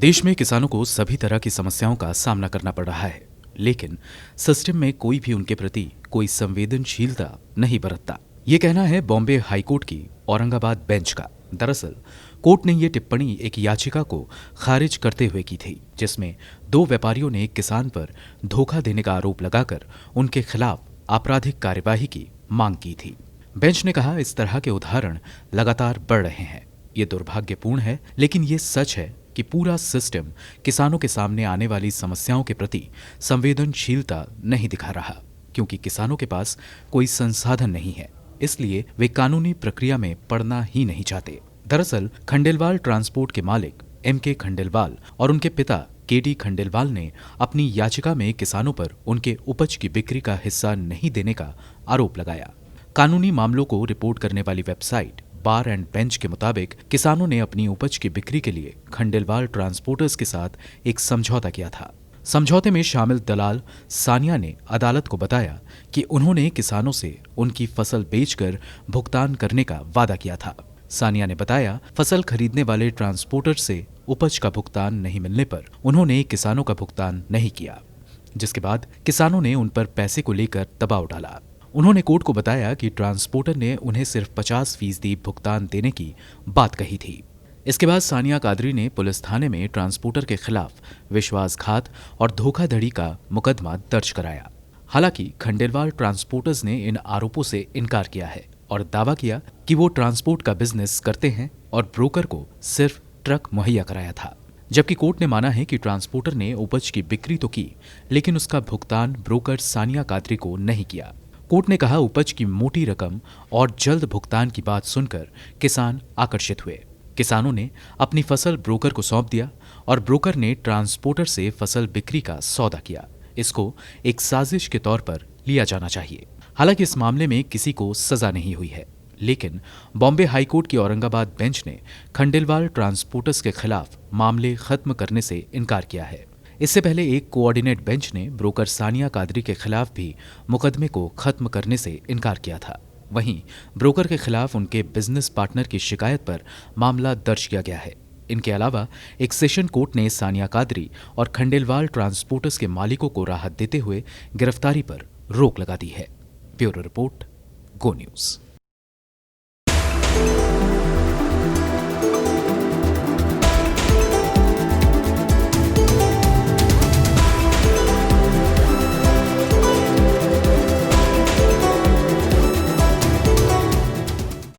देश में किसानों को सभी तरह की समस्याओं का सामना करना पड़ रहा है, लेकिन सिस्टम में कोई भी उनके प्रति कोई संवेदनशीलता नहीं बरतता। ये कहना है बॉम्बे हाईकोर्ट की औरंगाबाद बेंच का। दरअसल कोर्ट ने ये टिप्पणी एक याचिका को खारिज करते हुए की थी, जिसमें दो व्यापारियों ने एक किसान पर धोखा देने का आरोप लगाकर उनके खिलाफ आपराधिक कार्यवाही की मांग की थी। बेंच ने कहा, इस तरह के उदाहरण लगातार बढ़ रहे हैं। ये दुर्भाग्यपूर्ण है, लेकिन ये सच है कि पूरा सिस्टम किसानों के सामने आने वाली समस्याओं के प्रति संवेदनशीलता नहीं दिखा रहा, क्योंकि किसानों के पास कोई संसाधन नहीं है, इसलिए वे कानूनी प्रक्रिया में पड़ना ही नहीं चाहते। दरअसल खंडेलवाल ट्रांसपोर्ट के मालिक M.K. खंडेलवाल और उनके पिता K.D. खंडेलवाल ने अपनी याचिका में किसानों पर उनके उपज की बिक्री का हिस्सा नहीं देने का आरोप लगाया। कानूनी मामलों को रिपोर्ट करने वाली वेबसाइट बार एंड बेंच के मुताबिक किसानों ने अपनी उपज की बिक्री के लिए खंडेलवाल ट्रांसपोर्टर्स के साथ एक समझौता किया था। समझौते में शामिल दलाल सानिया ने अदालत को बताया कि उन्होंने किसानों से उनकी फसल बेचकर भुगतान करने का वादा किया था। सानिया ने बताया, फसल खरीदने वाले ट्रांसपोर्टर से उपज का भुगतान नहीं मिलने पर उन्होंने किसानों का भुगतान नहीं किया, जिसके बाद किसानों ने उन पर पैसे को लेकर दबाव डाला। उन्होंने कोर्ट को बताया कि ट्रांसपोर्टर ने उन्हें सिर्फ 50% भुगतान देने की बात कही थी। इसके बाद सानिया कादरी ने पुलिस थाने में ट्रांसपोर्टर के खिलाफ विश्वासघात और धोखाधड़ी का मुकदमा दर्ज कराया। हालांकि खंडेलवाल ट्रांसपोर्टर्स ने इन आरोपों से इनकार किया है और दावा किया कि वो ट्रांसपोर्ट का बिजनेस करते हैं और ब्रोकर को सिर्फ ट्रक मुहैया कराया था। जबकि कोर्ट ने माना है कि ट्रांसपोर्टर ने उपज की बिक्री तो की, लेकिन उसका भुगतान ब्रोकर सानिया कादरी को नहीं किया। कोर्ट ने कहा, उपज की मोटी रकम और जल्द भुगतान की बात सुनकर किसान आकर्षित हुए। किसानों ने अपनी फसल ब्रोकर को सौंप दिया और ब्रोकर ने ट्रांसपोर्टर से फसल बिक्री का सौदा किया। इसको एक साजिश के तौर पर लिया जाना चाहिए। हालांकि इस मामले में किसी को सजा नहीं हुई है, लेकिन बॉम्बे हाईकोर्ट की औरंगाबाद बेंच ने खंडेलवाल ट्रांसपोर्टर्स के खिलाफ मामले खत्म करने से इनकार किया है। इससे पहले एक कोऑर्डिनेट बेंच ने ब्रोकर सानिया कादरी के खिलाफ भी मुकदमे को खत्म करने से इनकार किया था। वहीं ब्रोकर के खिलाफ उनके बिजनेस पार्टनर की शिकायत पर मामला दर्ज किया गया है। इनके अलावा एक सेशन कोर्ट ने सानिया कादरी और खंडेलवाल ट्रांसपोर्टर्स के मालिकों को राहत देते हुए गिरफ्तारी पर रोक लगा दी है। ब्यूरो रिपोर्ट, गो न्यूज।